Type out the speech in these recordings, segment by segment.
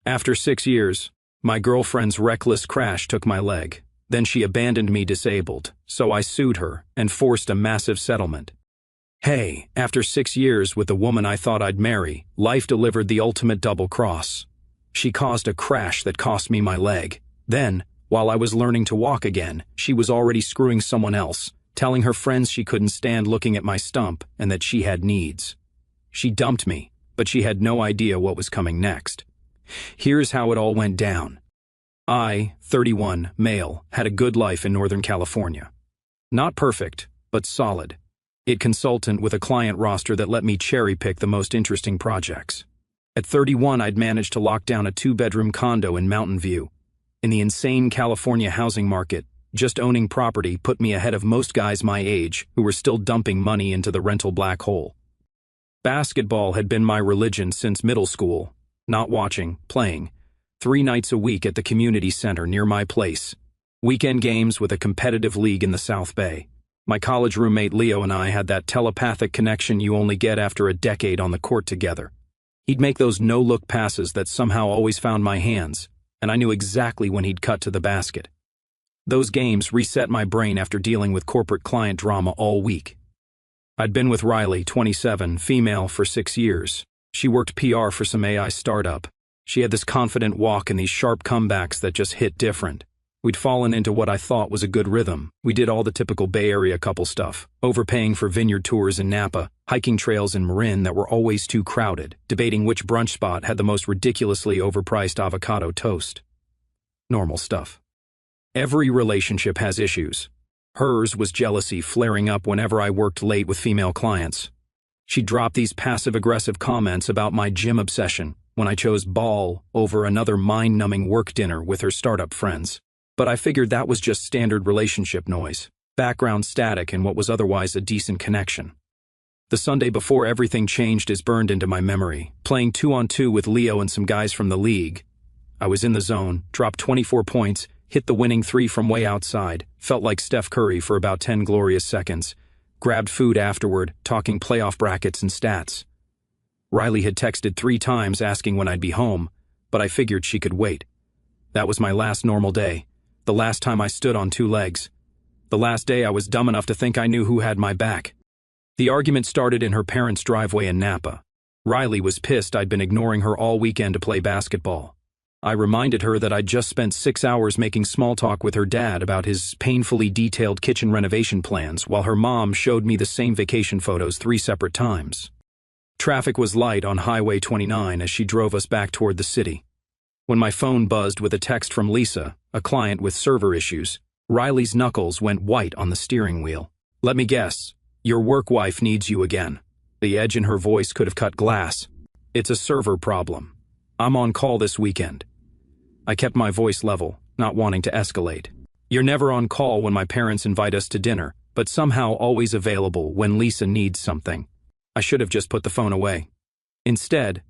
After 6 years, my girlfriend's reckless crash took my leg. Then she abandoned me disabled, so I sued her and forced a massive settlement. Hey, after 6 years with the woman I thought I'd marry, life delivered the ultimate double cross. She caused a crash that cost me my leg. Then, while I was learning to walk again, she was already screwing someone else, telling her friends she couldn't stand looking at my stump and that she had needs. She dumped me, but she had no idea what was coming next. Here's how it all went down. I, 31, male, had a good life in Northern California. Not perfect, but solid. A consultant with a client roster that let me cherry-pick the most interesting projects. At 31, I'd managed to lock down a 2-bedroom condo in Mountain View. In the insane California housing market, just owning property put me ahead of most guys my age who were still dumping money into the rental black hole. Basketball had been my religion since middle school. Not watching, playing. 3 nights a week at the community center near my place. Weekend games with a competitive league in the South Bay. My college roommate Leo and I had that telepathic connection you only get after a decade on the court together. He'd make those no-look passes that somehow always found my hands, and I knew exactly when he'd cut to the basket. Those games reset my brain after dealing with corporate client drama all week. I'd been with Riley, 27, female, for 6 years. She worked PR for some AI startup. She had this confident walk and these sharp comebacks that just hit different. We'd fallen into what I thought was a good rhythm. We did all the typical Bay Area couple stuff, overpaying for vineyard tours in Napa, hiking trails in Marin that were always too crowded, debating which brunch spot had the most ridiculously overpriced avocado toast. Normal stuff. Every relationship has issues. Hers was jealousy flaring up whenever I worked late with female clients. She dropped these passive-aggressive comments about my gym obsession when I chose ball over another mind-numbing work dinner with her startup friends. But I figured that was just standard relationship noise, background static in what was otherwise a decent connection. The Sunday before everything changed is burned into my memory, playing 2-on-2 with Leo and some guys from the league. I was in the zone, dropped 24 points, hit the winning 3 from way outside, felt like Steph Curry for about 10 glorious seconds, grabbed food afterward, talking playoff brackets and stats. Riley had texted 3 times asking when I'd be home, but I figured she could wait. That was my last normal day, the last time I stood on 2 legs, the last day I was dumb enough to think I knew who had my back. The argument started in her parents' driveway in Napa. Riley was pissed I'd been ignoring her all weekend to play basketball. I reminded her that I'd just spent 6 hours making small talk with her dad about his painfully detailed kitchen renovation plans while her mom showed me the same vacation photos 3 separate times. Traffic was light on Highway 29 as she drove us back toward the city. When my phone buzzed with a text from Lisa, a client with server issues, Riley's knuckles went white on the steering wheel. Let me guess, your work wife needs you again. The edge in her voice could have cut glass. It's a server problem. I'm on call this weekend. I kept my voice level, not wanting to escalate. You're never on call when my parents invite us to dinner, but somehow always available when Lisa needs something. I should have just put the phone away. Instead,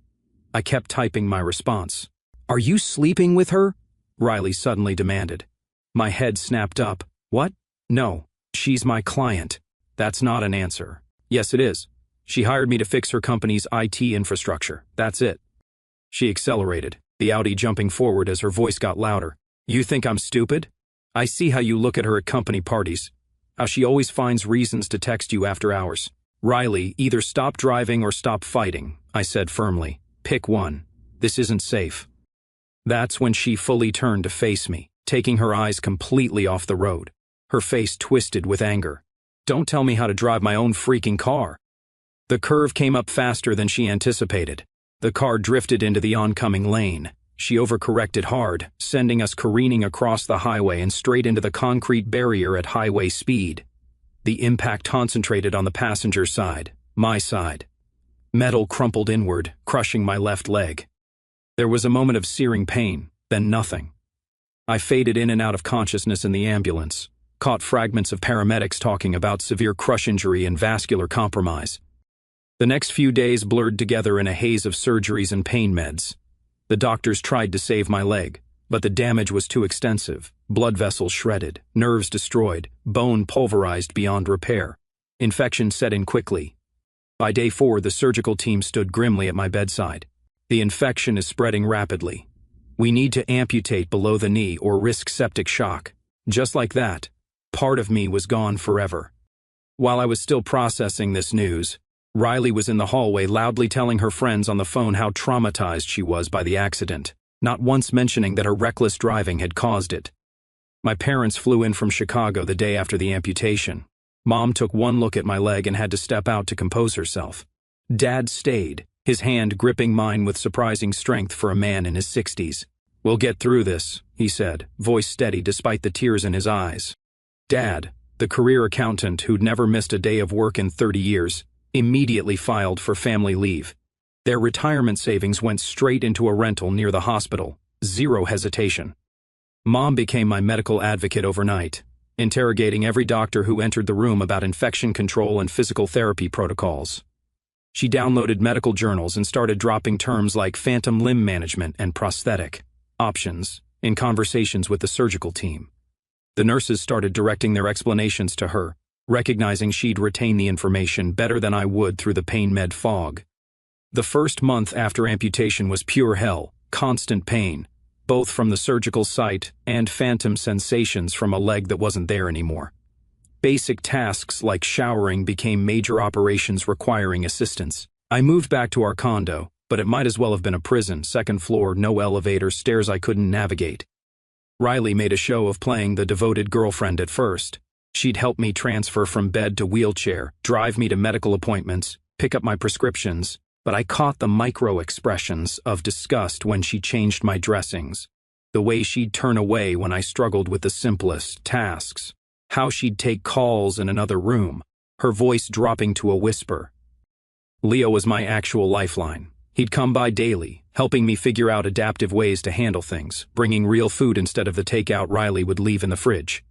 I kept typing my response. Are you sleeping with her? Riley suddenly demanded. My head snapped up. What? No, she's my client. That's not an answer. Yes, it is. She hired me to fix her company's IT infrastructure. That's it. She accelerated, the Audi jumping forward as her voice got louder. You think I'm stupid? I see how you look at her at company parties. How she always finds reasons to text you after hours. Riley, either stop driving or stop fighting, I said firmly. Pick one. This isn't safe. That's when she fully turned to face me, taking her eyes completely off the road. Her face twisted with anger. Don't tell me how to drive my own freaking car. The curve came up faster than she anticipated. The car drifted into the oncoming lane. She overcorrected hard, sending us careening across the highway and straight into the concrete barrier at highway speed. The impact concentrated on the passenger side, my side. Metal crumpled inward, crushing my left leg. There was a moment of searing pain, then nothing. I faded in and out of consciousness in the ambulance, caught fragments of paramedics talking about severe crush injury and vascular compromise. The next few days blurred together in a haze of surgeries and pain meds. The doctors tried to save my leg, but the damage was too extensive. Blood vessels shredded, nerves destroyed, bone pulverized beyond repair. Infection set in quickly. By day 4, the surgical team stood grimly at my bedside. The infection is spreading rapidly. We need to amputate below the knee or risk septic shock. Just like that, part of me was gone forever. While I was still processing this news, Riley was in the hallway loudly telling her friends on the phone how traumatized she was by the accident, not once mentioning that her reckless driving had caused it. My parents flew in from Chicago the day after the amputation. Mom took one look at my leg and had to step out to compose herself. Dad stayed, his hand gripping mine with surprising strength for a man in his 60s. "We'll get through this," he said, voice steady despite the tears in his eyes. Dad, the career accountant who'd never missed a day of work in 30 years, immediately filed for family leave. Their retirement savings went straight into a rental near the hospital, zero hesitation. Mom became my medical advocate overnight, interrogating every doctor who entered the room about infection control and physical therapy protocols. She downloaded medical journals and started dropping terms like phantom limb management and prosthetic options in conversations with the surgical team. The nurses started directing their explanations to her, recognizing she'd retain the information better than I would through the pain med fog. The first month after amputation was pure hell, constant pain, both from the surgical site and phantom sensations from a leg that wasn't there anymore. Basic tasks like showering became major operations requiring assistance. I moved back to our condo, but it might as well have been a prison, second floor, no elevator, stairs I couldn't navigate. Riley made a show of playing the devoted girlfriend at first. She'd help me transfer from bed to wheelchair, drive me to medical appointments, pick up my prescriptions, but I caught the micro-expressions of disgust when she changed my dressings, the way she'd turn away when I struggled with the simplest tasks, how she'd take calls in another room, her voice dropping to a whisper. Leo was my actual lifeline. He'd come by daily, helping me figure out adaptive ways to handle things, bringing real food instead of the takeout Riley would leave in the fridge.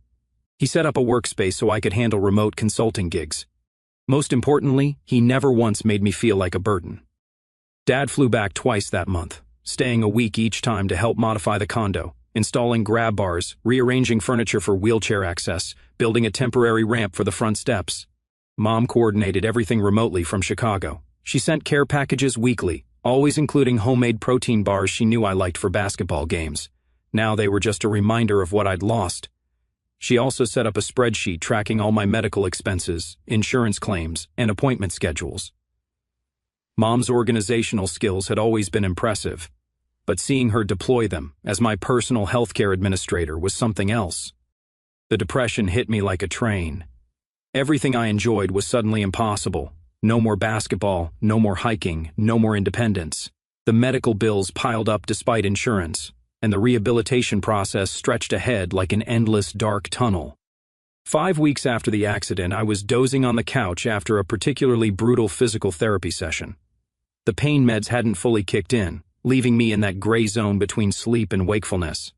He set up a workspace so I could handle remote consulting gigs. Most importantly, he never once made me feel like a burden. Dad flew back twice that month, staying a week each time to help modify the condo, installing grab bars, rearranging furniture for wheelchair access, building a temporary ramp for the front steps. Mom coordinated everything remotely from Chicago. She sent care packages weekly, always including homemade protein bars she knew I liked for basketball games. Now they were just a reminder of what I'd lost. She also set up a spreadsheet tracking all my medical expenses, insurance claims, and appointment schedules. Mom's organizational skills had always been impressive, but seeing her deploy them as my personal healthcare administrator was something else. The depression hit me like a train. Everything I enjoyed was suddenly impossible. No more basketball, no more hiking, no more independence. The medical bills piled up despite insurance, and the rehabilitation process stretched ahead like an endless dark tunnel. 5 weeks after the accident, I was dozing on the couch after a particularly brutal physical therapy session. The pain meds hadn't fully kicked in, leaving me in that gray zone between sleep and wakefulness.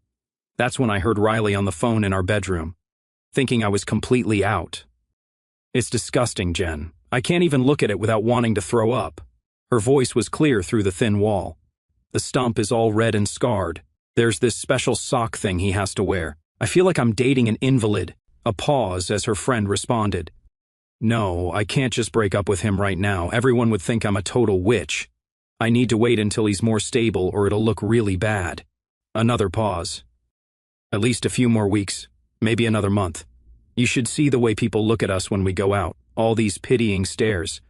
That's when I heard Riley on the phone in our bedroom, thinking I was completely out. "It's disgusting, Jen. I can't even look at it without wanting to throw up." Her voice was clear through the thin wall. "The stump is all red and scarred. There's this special sock thing he has to wear. I feel like I'm dating an invalid." A pause as her friend responded. "No, I can't just break up with him right now. Everyone would think I'm a total witch. I need to wait until he's more stable or it'll look really bad." Another pause. "At least a few more weeks, maybe another month. You should see the way people look at us when we go out. All these pitying stares.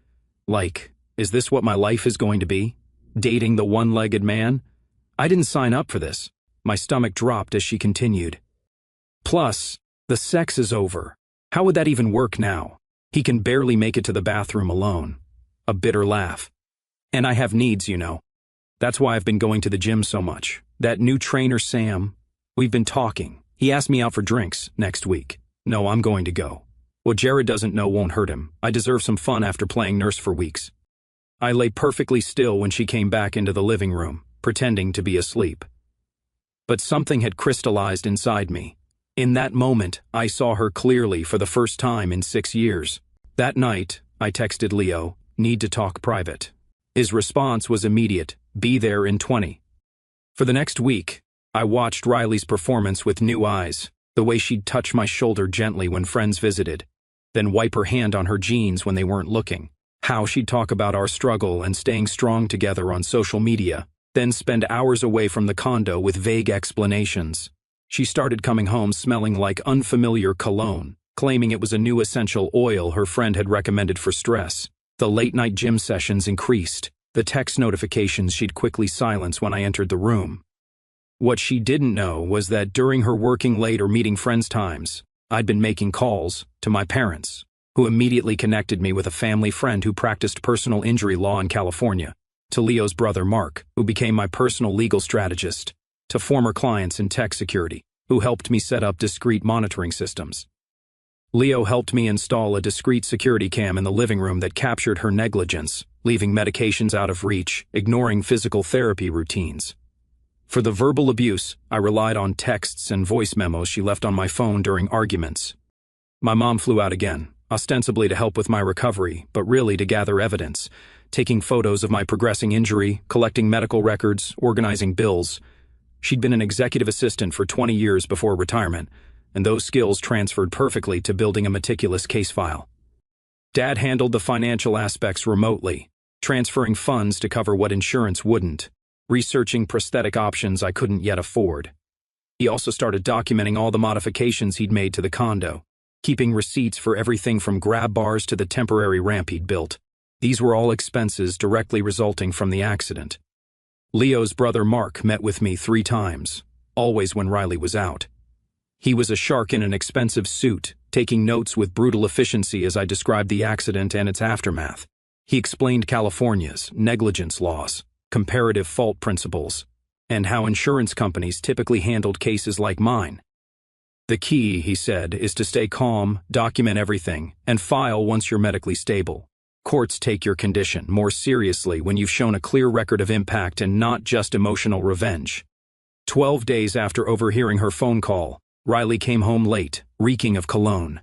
Like, is this what my life is going to be? Dating the one-legged man? I didn't sign up for this." My stomach dropped as she continued. "Plus, the sex is over. How would that even work now? He can barely make it to the bathroom alone." A bitter laugh. "And I have needs, you know. That's why I've been going to the gym so much. That new trainer, Sam, we've been talking. He asked me out for drinks next week. No, I'm going to go. What Jared doesn't know won't hurt him. I deserve some fun after playing nurse for weeks." I lay perfectly still when she came back into the living room, pretending to be asleep. But something had crystallized inside me. In that moment, I saw her clearly for the first time in 6 years. That night, I texted Leo, "Need to talk private." His response was immediate, "Be there in 20. For the next week, I watched Riley's performance with new eyes, the way she'd touch my shoulder gently when friends visited, then wipe her hand on her jeans when they weren't looking, how she'd talk about our struggle and staying strong together on social media, then spend hours away from the condo with vague explanations. She started coming home smelling like unfamiliar cologne, claiming it was a new essential oil her friend had recommended for stress. The late-night gym sessions increased. The text notifications she'd quickly silence when I entered the room. What she didn't know was that during her working late or meeting friends times, I'd been making calls to my parents, who immediately connected me with a family friend who practiced personal injury law in California, to Leo's brother Mark, who became my personal legal strategist, to former clients in tech security, who helped me set up discrete monitoring systems. Leo helped me install a discrete security cam in the living room that captured her negligence, leaving medications out of reach, ignoring physical therapy routines. For the verbal abuse, I relied on texts and voice memos she left on my phone during arguments. My mom flew out again, ostensibly to help with my recovery, but really to gather evidence, taking photos of my progressing injury, collecting medical records, organizing bills. She'd been an executive assistant for 20 years before retirement, and those skills transferred perfectly to building a meticulous case file. Dad handled the financial aspects remotely, transferring funds to cover what insurance wouldn't, researching prosthetic options I couldn't yet afford. He also started documenting all the modifications he'd made to the condo, keeping receipts for everything from grab bars to the temporary ramp he'd built. These were all expenses directly resulting from the accident. Leo's brother Mark met with me 3 times, always when Riley was out. He was a shark in an expensive suit, taking notes with brutal efficiency as I described the accident and its aftermath. He explained California's negligence laws, comparative fault principles, and how insurance companies typically handled cases like mine. The key, he said, is to stay calm, document everything, and file once you're medically stable. Courts take your condition more seriously when you've shown a clear record of impact and not just emotional revenge. 12 days after overhearing her phone call, Riley came home late, reeking of cologne.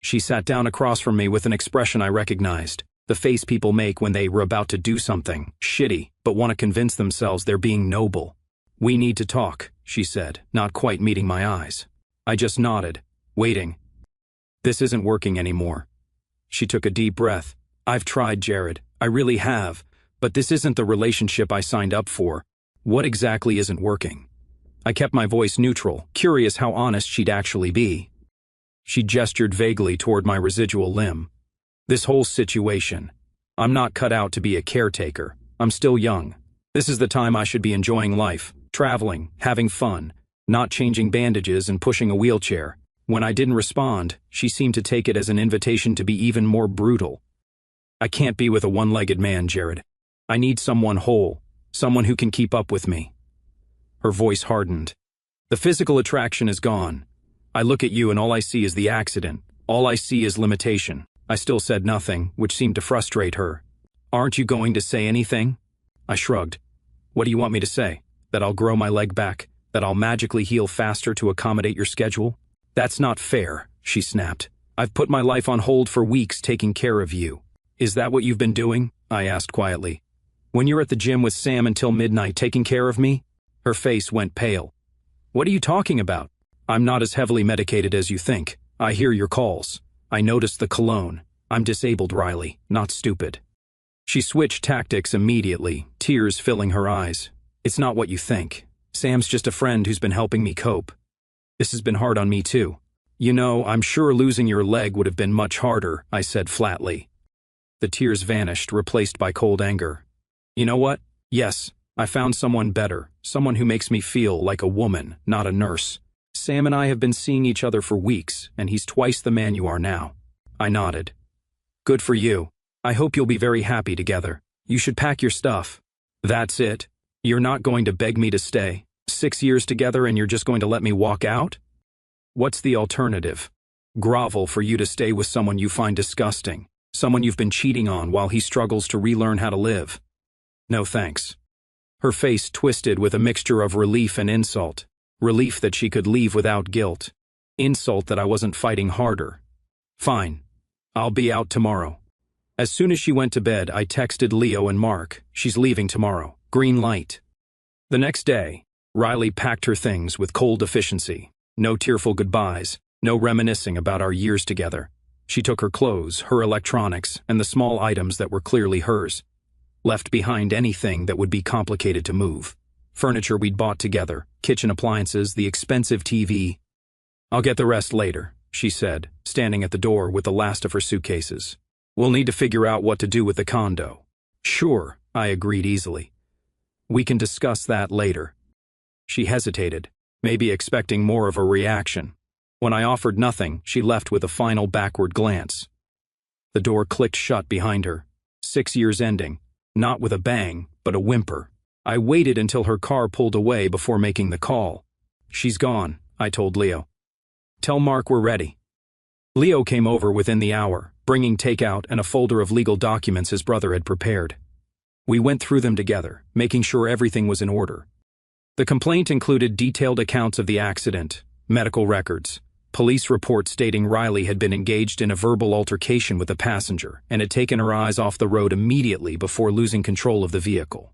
She sat down across from me with an expression I recognized, the face people make when they were about to do something shitty, but want to convince themselves they're being noble. "We need to talk," she said, not quite meeting my eyes. I just nodded, waiting. "This isn't working anymore." She took a deep breath. "I've tried, Jared. I really have. But this isn't the relationship I signed up for. What exactly isn't working?" I kept my voice neutral, curious how honest she'd actually be. She gestured vaguely toward my residual limb. "This whole situation. I'm not cut out to be a caretaker. I'm still young. This is the time I should be enjoying life, traveling, having fun, not changing bandages and pushing a wheelchair." When I didn't respond, she seemed to take it as an invitation to be even more brutal. "I can't be with a one-legged man, Jared. I need someone whole, someone who can keep up with me." Her voice hardened. "The physical attraction is gone. I look at you and all I see is the accident. All I see is limitation." I still said nothing, which seemed to frustrate her. "Aren't you going to say anything?" I shrugged. "What do you want me to say? That I'll grow my leg back? That I'll magically heal faster to accommodate your schedule?" "That's not fair," she snapped. "I've put my life on hold for weeks taking care of you." "Is that what you've been doing?" I asked quietly. "When you're at the gym with Sam until midnight taking care of me?" Her face went pale. "What are you talking about?" "I'm not as heavily medicated as you think. I hear your calls. I noticed the cologne. I'm disabled, Riley, not stupid." She switched tactics immediately, tears filling her eyes. "It's not what you think. Sam's just a friend who's been helping me cope. This has been hard on me too." "You know, I'm sure losing your leg would have been much harder," I said flatly. The tears vanished, replaced by cold anger. "You know what? Yes, I found someone better, someone who makes me feel like a woman, not a nurse. Sam and I have been seeing each other for weeks, and he's twice the man you are now." I nodded. "Good for you. I hope you'll be very happy together. You should pack your stuff." "That's it? You're not going to beg me to stay? 6 years together and you're just going to let me walk out? What's the alternative? Grovel for you to stay with someone you find disgusting, someone you've been cheating on while he struggles to relearn how to live? No thanks." Her face twisted with a mixture of relief and insult. Relief that she could leave without guilt. Insult that I wasn't fighting harder. "Fine. I'll be out tomorrow." As soon as she went to bed, I texted Leo and Mark. "She's leaving tomorrow. Green light." The next day, Riley packed her things with cold efficiency. No tearful goodbyes, no reminiscing about our years together. She took her clothes, her electronics, and the small items that were clearly hers. left behind anything that would be complicated to move. Furniture we'd bought together, kitchen appliances, the expensive TV. "I'll get the rest later," she said, standing at the door with the last of her suitcases. "We'll need to figure out what to do with the condo." "Sure," I agreed easily. "We can discuss that later." She hesitated, maybe expecting more of a reaction. When I offered nothing, she left with a final backward glance. The door clicked shut behind her. 6 years ending, not with a bang, but a whimper. I waited until her car pulled away before making the call. "She's gone," I told Leo. "Tell Mark we're ready." Leo came over within the hour, bringing takeout and a folder of legal documents his brother had prepared. We went through them together, making sure everything was in order. The complaint included detailed accounts of the accident, medical records, police reports stating Riley had been engaged in a verbal altercation with a passenger and had taken her eyes off the road immediately before losing control of the vehicle.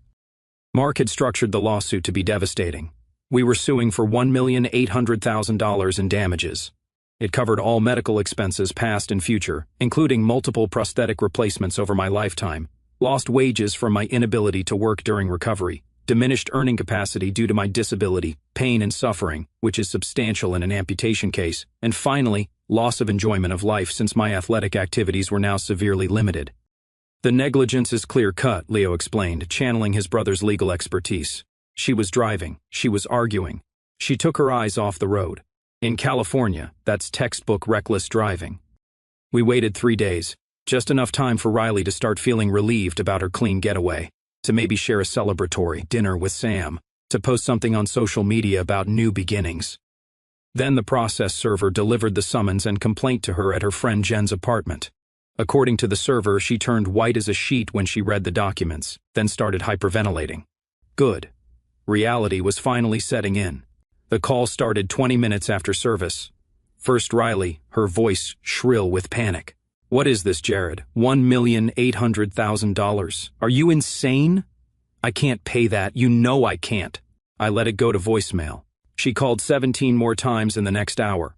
Mark had structured the lawsuit to be devastating. We were suing for $1,800,000 in damages. It covered all medical expenses past and future, including multiple prosthetic replacements over my lifetime, lost wages from my inability to work during recovery, diminished earning capacity due to my disability, pain and suffering, which is substantial in an amputation case, and finally, loss of enjoyment of life since my athletic activities were now severely limited. "The negligence is clear-cut," Leo explained, channeling his brother's legal expertise. "She was driving. She was arguing. She took her eyes off the road. In California, that's textbook reckless driving." We waited 3 days, just enough time for Riley to start feeling relieved about her clean getaway, to maybe share a celebratory dinner with Sam, to post something on social media about new beginnings. Then the process server delivered the summons and complaint to her at her friend Jen's apartment. According to the server, she turned white as a sheet when she read the documents, then started hyperventilating. Good. Reality was finally setting in. The call started 20 minutes after service. First Riley, her voice shrill with panic. "What is this, Jared? $1,800,000. Are you insane? I can't pay that. You know I can't." I let it go to voicemail. She called 17 more times in the next hour.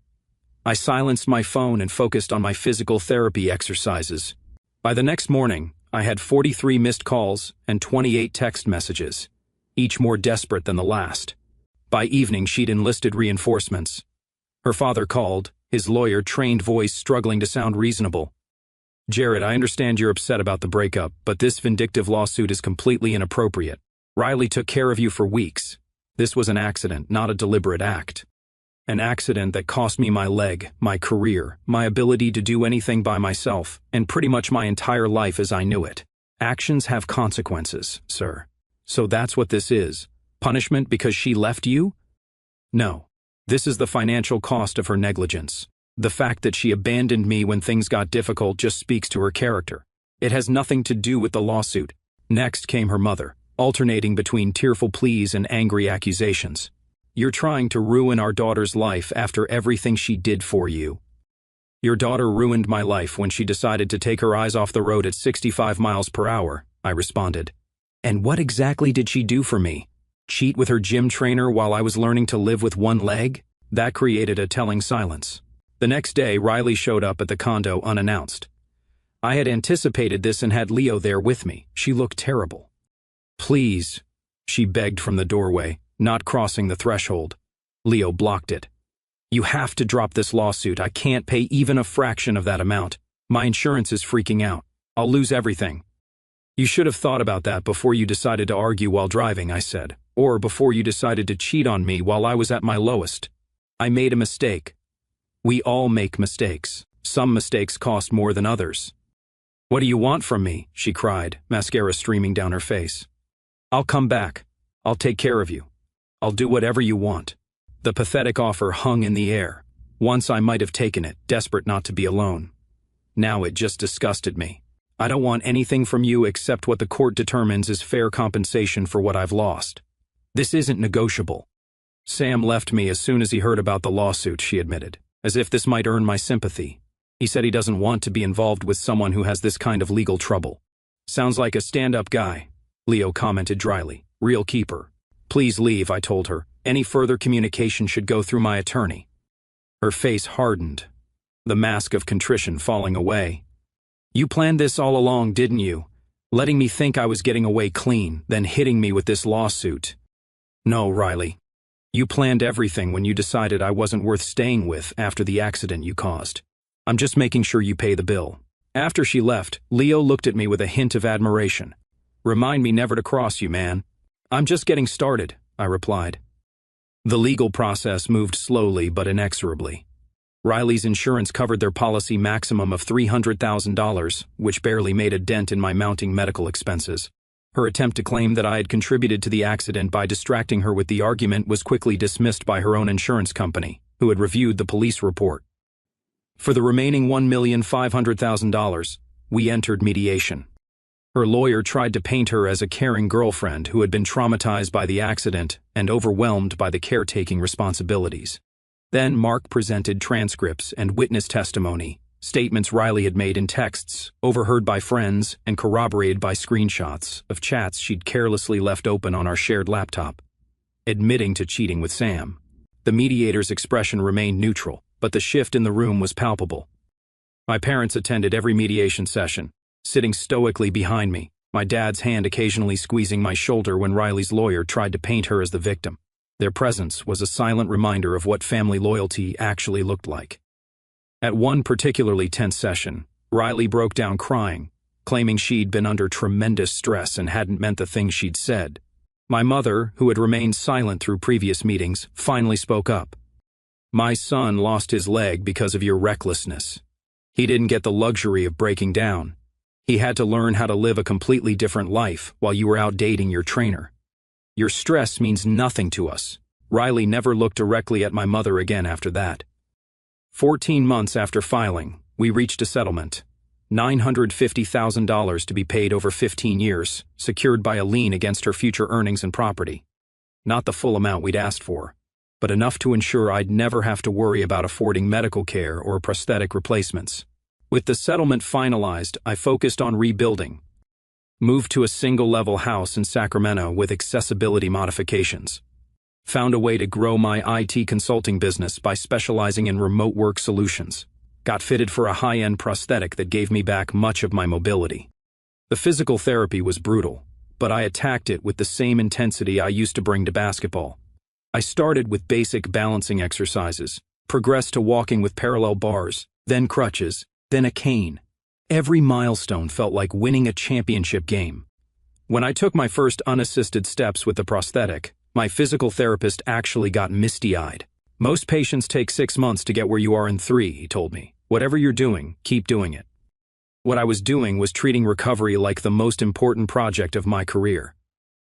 I silenced my phone and focused on my physical therapy exercises. By the next morning, I had 43 missed calls and 28 text messages, each more desperate than the last. By evening, she'd enlisted reinforcements. Her father called, his lawyer, trained voice struggling to sound reasonable. "Jared, I understand you're upset about the breakup, but this vindictive lawsuit is completely inappropriate. Riley took care of you for weeks. This was an accident, not a deliberate act. An accident that cost me my leg, my career, my ability to do anything by myself, and pretty much my entire life as I knew it. Actions have consequences, sir. So that's what this is. Punishment because she left you? No. This is the financial cost of her negligence. The fact that she abandoned me when things got difficult just speaks to her character. It has nothing to do with the lawsuit." Next came her mother, alternating between tearful pleas and angry accusations. "You're trying to ruin our daughter's life after everything she did for you." "Your daughter ruined my life when she decided to take her eyes off the road at 65 miles per hour, I responded. "And what exactly did she do for me? Cheat with her gym trainer while I was learning to live with one leg?" That created a telling silence. The next day, Riley showed up at the condo unannounced. I had anticipated this and had Leo there with me. She looked terrible. "Please," she begged from the doorway, not crossing the threshold. Leo blocked it. "You have to drop this lawsuit. I can't pay even a fraction of that amount. My insurance is freaking out. I'll lose everything." "You should have thought about that before you decided to argue while driving," I said, "or before you decided to cheat on me while I was at my lowest. I made a mistake. We all make mistakes. Some mistakes cost more than others." "What do you want from me?" she cried, mascara streaming down her face. "I'll come back. I'll take care of you. I'll do whatever you want." The pathetic offer hung in the air. Once I might have taken it, desperate not to be alone. Now it just disgusted me. "I don't want anything from you except what the court determines is fair compensation for what I've lost. This isn't negotiable." "Sam left me as soon as he heard about the lawsuit," she admitted, as if this might earn my sympathy. "He said he doesn't want to be involved with someone who has this kind of legal trouble." "Sounds like a stand-up guy," Leo commented dryly. "Real keeper." "Please leave," I told her. "Any further communication should go through my attorney." Her face hardened, the mask of contrition falling away. "You planned this all along, didn't you?" letting me think I was getting away clean, then hitting me with this lawsuit. No, Riley. You planned everything when you decided I wasn't worth staying with after the accident you caused. I'm just making sure you pay the bill. After she left, Leo looked at me with a hint of admiration. Remind me never to cross you, man. I'm just getting started, I replied. The legal process moved slowly but inexorably. Riley's insurance covered their policy maximum of $300,000, which barely made a dent in my mounting medical expenses. Her attempt to claim that I had contributed to the accident by distracting her with the argument was quickly dismissed by her own insurance company, who had reviewed the police report. For the remaining $1,500,000, we entered mediation. Her lawyer tried to paint her as a caring girlfriend who had been traumatized by the accident and overwhelmed by the caretaking responsibilities. Then Mark presented transcripts and witness testimony, statements Riley had made in texts, overheard by friends, and corroborated by screenshots of chats she'd carelessly left open on our shared laptop, admitting to cheating with Sam. The mediator's expression remained neutral, but the shift in the room was palpable. My parents attended every mediation session, sitting stoically behind me, my dad's hand occasionally squeezing my shoulder when Riley's lawyer tried to paint her as the victim. Their presence was a silent reminder of what family loyalty actually looked like. At one particularly tense session, Riley broke down crying, claiming she'd been under tremendous stress and hadn't meant the things she'd said. My mother, who had remained silent through previous meetings, finally spoke up. My son lost his leg because of your recklessness. He didn't get the luxury of breaking down. He had to learn how to live a completely different life while you were out dating your trainer. Your stress means nothing to us. Riley never looked directly at my mother again after that. 14 months after filing, we reached a settlement. $950,000 to be paid over 15 years, secured by a lien against her future earnings and property. Not the full amount we'd asked for, but enough to ensure I'd never have to worry about affording medical care or prosthetic replacements. With the settlement finalized, I focused on rebuilding. Moved to a single-level house in Sacramento with accessibility modifications. Found a way to grow my IT consulting business by specializing in remote work solutions. Got fitted for a high-end prosthetic that gave me back much of my mobility. The physical therapy was brutal, but I attacked it with the same intensity I used to bring to basketball. I started with basic balancing exercises, progressed to walking with parallel bars, then crutches, then a cane. Every milestone felt like winning a championship game. When I took my first unassisted steps with the prosthetic, my physical therapist actually got misty-eyed. Most patients take 6 months to get where you are in 3, he told me. Whatever you're doing, keep doing it. What I was doing was treating recovery like the most important project of my career.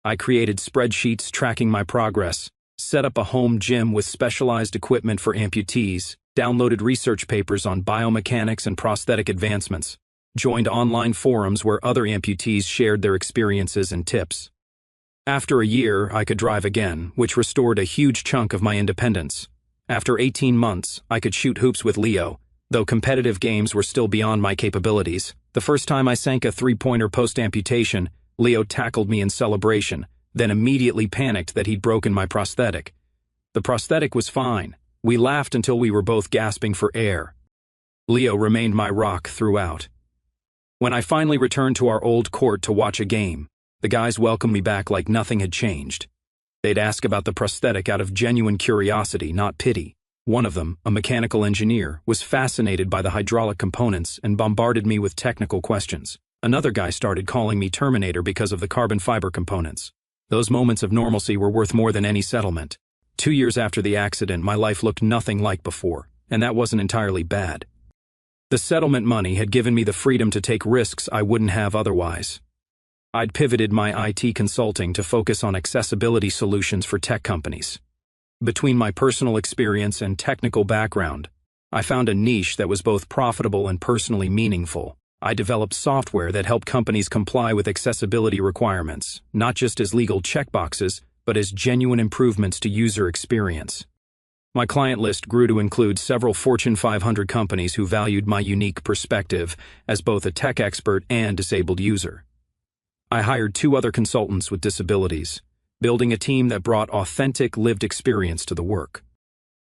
I created spreadsheets tracking my progress, set up a home gym with specialized equipment for amputees, downloaded research papers on biomechanics and prosthetic advancements, joined online forums where other amputees shared their experiences and tips. After a year, I could drive again, which restored a huge chunk of my independence. After 18 months, I could shoot hoops with Leo, though competitive games were still beyond my capabilities. The first time I sank a three-pointer post-amputation, Leo tackled me in celebration, then immediately panicked that he'd broken my prosthetic. The prosthetic was fine. We laughed until we were both gasping for air. Leo remained my rock throughout. When I finally returned to our old court to watch a game, the guys welcomed me back like nothing had changed. They'd ask about the prosthetic out of genuine curiosity, not pity. One of them, a mechanical engineer, was fascinated by the hydraulic components and bombarded me with technical questions. Another guy started calling me Terminator because of the carbon fiber components. Those moments of normalcy were worth more than any settlement. 2 years after the accident, my life looked nothing like before, and that wasn't entirely bad. The settlement money had given me the freedom to take risks I wouldn't have otherwise. I'd pivoted my IT consulting to focus on accessibility solutions for tech companies. Between my personal experience and technical background, I found a niche that was both profitable and personally meaningful. I developed software that helped companies comply with accessibility requirements, not just as legal checkboxes, but as genuine improvements to user experience. My client list grew to include several Fortune 500 companies who valued my unique perspective as both a tech expert and disabled user. I hired 2 other consultants with disabilities, building a team that brought authentic lived experience to the work.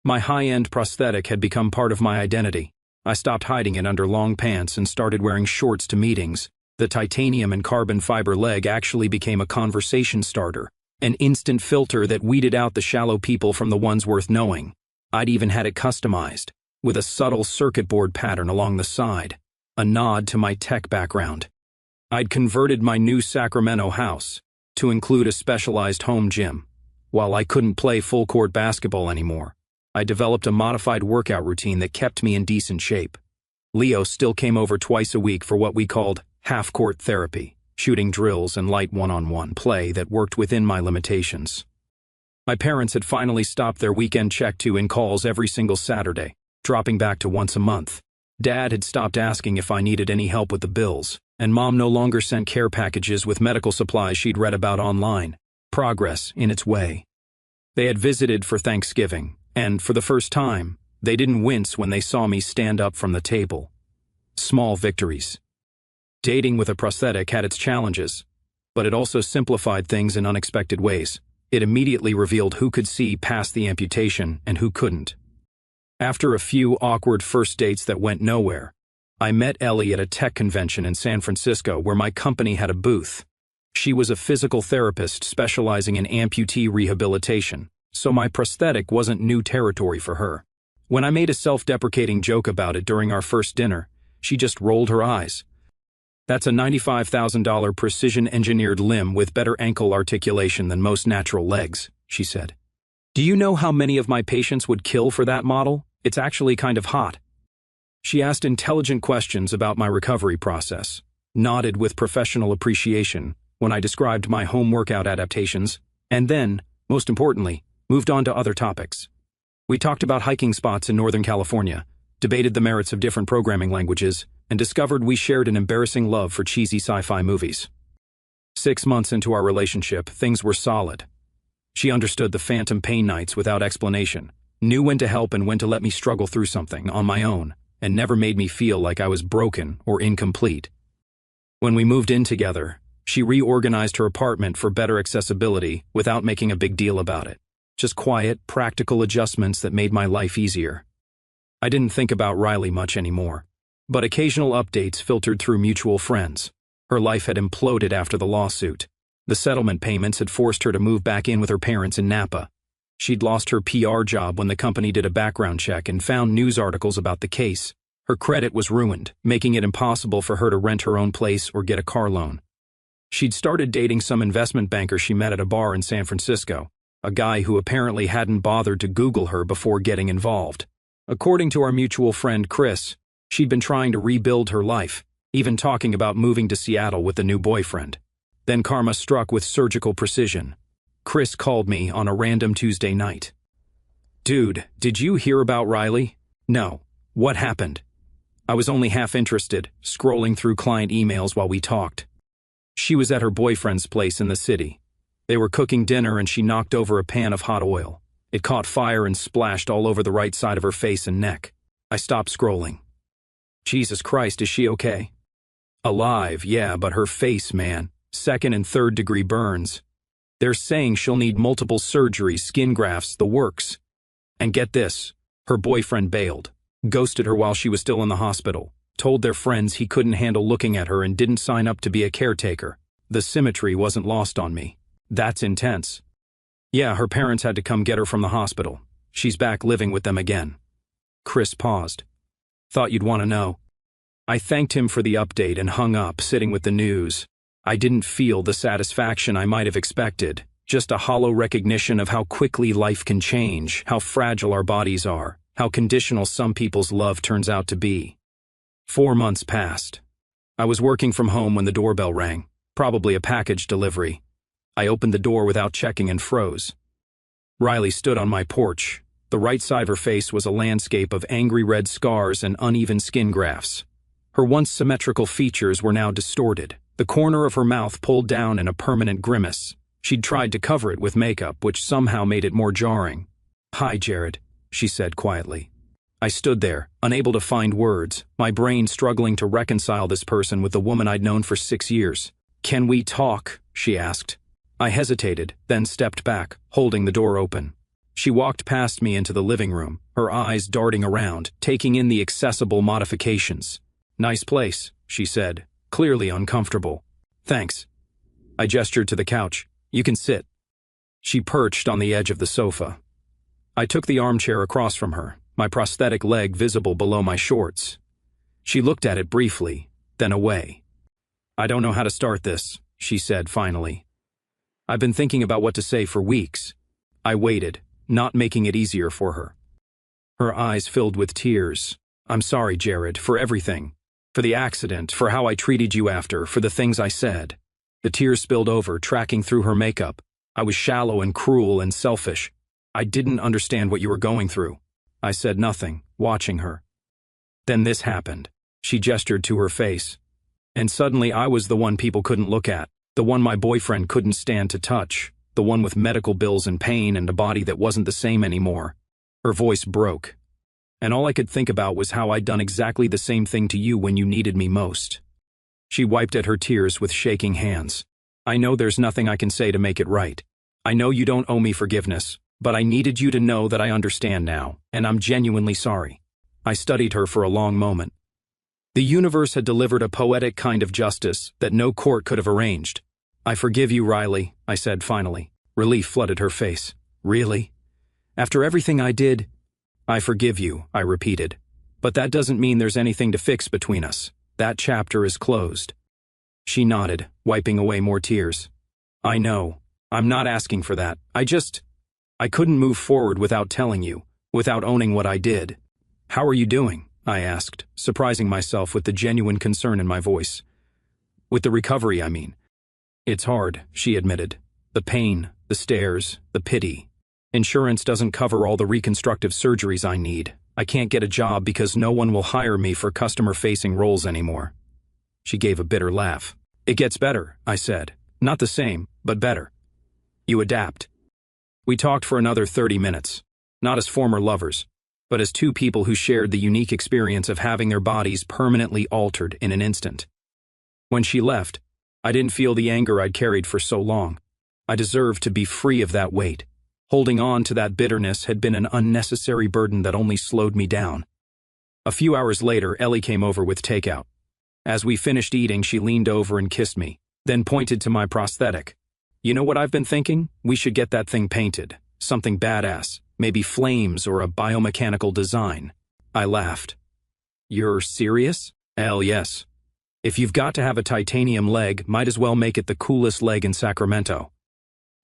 My high-end prosthetic had become part of my identity. I stopped hiding it under long pants and started wearing shorts to meetings, The titanium and carbon fiber leg actually became a conversation starter, an instant filter that weeded out the shallow people from the ones worth knowing. I'd even had it customized, with a subtle circuit board pattern along the side, a nod to my tech background. I'd converted my new Sacramento house to include a specialized home gym. While I couldn't play full-court basketball anymore, I developed a modified workout routine that kept me in decent shape. Leo still came over twice a week for what we called half-court therapy, shooting drills and light one-on-one play that worked within my limitations. My parents had finally stopped their weekend check-in calls every single Saturday, dropping back to once a month. Dad had stopped asking if I needed any help with the bills, and Mom no longer sent care packages with medical supplies she'd read about online. Progress in its way. They had visited for Thanksgiving, and for the first time, they didn't wince when they saw me stand up from the table. Small victories. Dating with a prosthetic had its challenges, but it also simplified things in unexpected ways. It immediately revealed who could see past the amputation and who couldn't. After a few awkward first dates that went nowhere, I met Ellie at a tech convention in San Francisco where my company had a booth. She was a physical therapist specializing in amputee rehabilitation, so my prosthetic wasn't new territory for her. When I made a self-deprecating joke about it during our first dinner, she just rolled her eyes. "That's a $95,000 precision-engineered limb with better ankle articulation than most natural legs," she said. "Do you know how many of my patients would kill for that model? It's actually kind of hot." She asked intelligent questions about my recovery process, nodded with professional appreciation when I described my home workout adaptations, and then, most importantly, moved on to other topics. We talked about hiking spots in Northern California, debated the merits of different programming languages, and discovered we shared an embarrassing love for cheesy sci-fi movies. 6 months into our relationship, things were solid. She understood the phantom pain nights without explanation, knew when to help and when to let me struggle through something on my own, and never made me feel like I was broken or incomplete. When we moved in together, she reorganized her apartment for better accessibility without making a big deal about it. Just quiet, practical adjustments that made my life easier. I didn't think about Riley much anymore, but occasional updates filtered through mutual friends. Her life had imploded after the lawsuit. The settlement payments had forced her to move back in with her parents in Napa. She'd lost her PR job when the company did a background check and found news articles about the case. Her credit was ruined, making it impossible for her to rent her own place or get a car loan. She'd started dating some investment banker she met at a bar in San Francisco, a guy who apparently hadn't bothered to Google her before getting involved. According to our mutual friend Chris, she'd been trying to rebuild her life, even talking about moving to Seattle with a new boyfriend. Then karma struck with surgical precision. Chris called me on a random Tuesday night. "Dude, did you hear about Riley?" "No. What happened?" I was only half interested, scrolling through client emails while we talked. She was at her boyfriend's place in the city. They were cooking dinner and she knocked over a pan of hot oil. It caught fire and splashed all over the right side of her face and neck. I stopped scrolling. "Jesus Christ, is she okay?" "Alive, yeah, but her face, man. 2nd and 3rd degree burns. They're saying she'll need multiple surgeries, skin grafts, the works." And get this, her boyfriend bailed, ghosted her while she was still in the hospital, told their friends he couldn't handle looking at her and didn't sign up to be a caretaker. The symmetry wasn't lost on me. That's intense. "Yeah, her parents had to come get her from the hospital. She's back living with them again." Chris paused. "Thought you'd want to know." I thanked him for the update and hung up, sitting with the news. I didn't feel the satisfaction I might have expected, just a hollow recognition of how quickly life can change, how fragile our bodies are, how conditional some people's love turns out to be. 4 months passed. I was working from home when the doorbell rang, probably a package delivery. I opened the door without checking and froze. Riley stood on my porch. The right side of her face was a landscape of angry red scars and uneven skin grafts. Her once symmetrical features were now distorted, the corner of her mouth pulled down in a permanent grimace. She'd tried to cover it with makeup, which somehow made it more jarring. "Hi, Jared," she said quietly. I stood there, unable to find words, my brain struggling to reconcile this person with the woman I'd known for 6 years. "Can we talk?" she asked. I hesitated, then stepped back, holding the door open. She walked past me into the living room, her eyes darting around, taking in the accessible modifications. "Nice place," she said, clearly uncomfortable. "Thanks." I gestured to the couch. "You can sit." She perched on the edge of the sofa. I took the armchair across from her, my prosthetic leg visible below my shorts. She looked at it briefly, then away. "I don't know how to start this," she said finally. "I've been thinking about what to say for weeks." I waited, not making it easier for her. Her eyes filled with tears. "I'm sorry, Jared, for everything. For the accident, for how I treated you after, for the things I said." The tears spilled over, tracking through her makeup. "I was shallow and cruel and selfish. I didn't understand what you were going through." I said nothing, watching her. Then this happened. She gestured to her face. And suddenly I was the one people couldn't look at, the one my boyfriend couldn't stand to touch, the one with medical bills and pain and a body that wasn't the same anymore. Her voice broke. And all I could think about was how I'd done exactly the same thing to you when you needed me most. She wiped at her tears with shaking hands. "I know there's nothing I can say to make it right. I know you don't owe me forgiveness, but I needed you to know that I understand now, and I'm genuinely sorry." I studied her for a long moment. The universe had delivered a poetic kind of justice that no court could have arranged. "I forgive you, Riley," I said finally. Relief flooded her face. "Really? After everything I did?" "I forgive you," I repeated. "But that doesn't mean there's anything to fix between us. That chapter is closed." She nodded, wiping away more tears. "I know. I'm not asking for that. I couldn't move forward without telling you, without owning what I did." "How are you doing?" I asked, surprising myself with the genuine concern in my voice. "With the recovery, I mean." "It's hard," she admitted. "The pain, the stares, the pity. Insurance doesn't cover all the reconstructive surgeries I need. I can't get a job because no one will hire me for customer-facing roles anymore." She gave a bitter laugh. "It gets better," I said. "Not the same, but better. You adapt." We talked for another 30 minutes, not as former lovers, but as two people who shared the unique experience of having their bodies permanently altered in an instant. When she left, I didn't feel the anger I'd carried for so long. I deserved to be free of that weight. Holding on to that bitterness had been an unnecessary burden that only slowed me down. A few hours later, Ellie came over with takeout. As we finished eating, she leaned over and kissed me, then pointed to my prosthetic. "You know what I've been thinking? We should get that thing painted. Something badass. Maybe flames or a biomechanical design." I laughed. "You're serious?" "Hell yes. If you've got to have a titanium leg, might as well make it the coolest leg in Sacramento."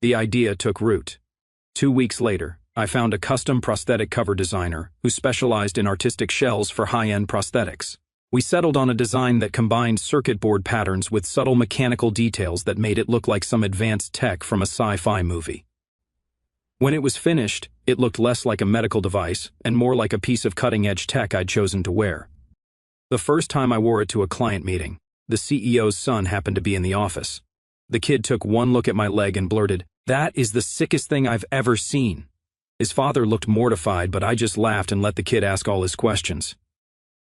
The idea took root. 2 weeks later, I found a custom prosthetic cover designer who specialized in artistic shells for high-end prosthetics. We settled on a design that combined circuit board patterns with subtle mechanical details that made it look like some advanced tech from a sci-fi movie. When it was finished, it looked less like a medical device and more like a piece of cutting-edge tech I'd chosen to wear. The first time I wore it to a client meeting, the CEO's son happened to be in the office. The kid took one look at my leg and blurted, "That is the sickest thing I've ever seen." His father looked mortified, but I just laughed and let the kid ask all his questions.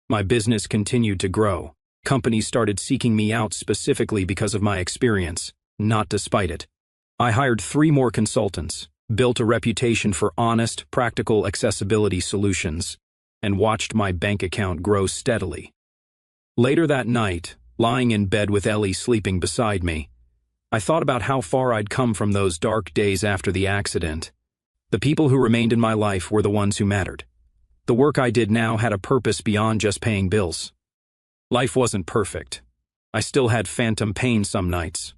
My business continued to grow. Companies started seeking me out specifically because of my experience, not despite it. I hired 3 more consultants, built a reputation for honest, practical accessibility solutions, and watched my bank account grow steadily. Later that night, lying in bed with Ellie sleeping beside me, I thought about how far I'd come from those dark days after the accident. The people who remained in my life were the ones who mattered. The work I did now had a purpose beyond just paying bills. Life wasn't perfect. I still had phantom pain some nights.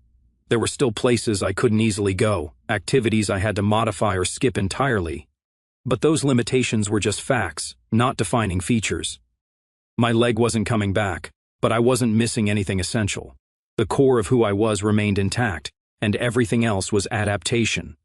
There were still places I couldn't easily go, activities I had to modify or skip entirely. But those limitations were just facts, not defining features. My leg wasn't coming back, but I wasn't missing anything essential. The core of who I was remained intact, and everything else was adaptation.